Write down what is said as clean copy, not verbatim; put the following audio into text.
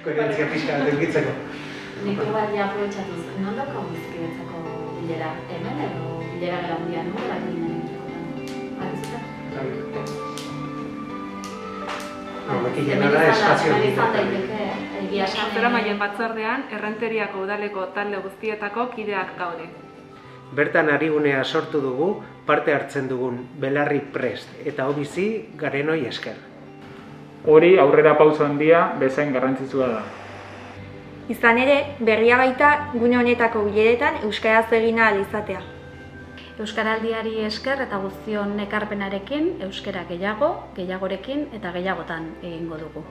koherentzia pixka bat edukitzeko. Nik bai aprobetxatuz, non daukagu bizikidetzako bilera hemen edo bilera handia nola egin Bozeramaileen batzordean, Errenteriako udaleko talde guztietako kideak gaude. Bertan arigunea sortu dugu, parte hartzen dugun belarri prest eta hobizi garenoi esker. Hori aurrera pauso handia bezain garrantzitsua da. Izan ere, berria baita gune honetako bileretan euskaraz egin ahal izatea. Euskaraldiari esker eta guztion ekarpenarekin euskara gehiagorekin eta gehiagotan egingo dugu.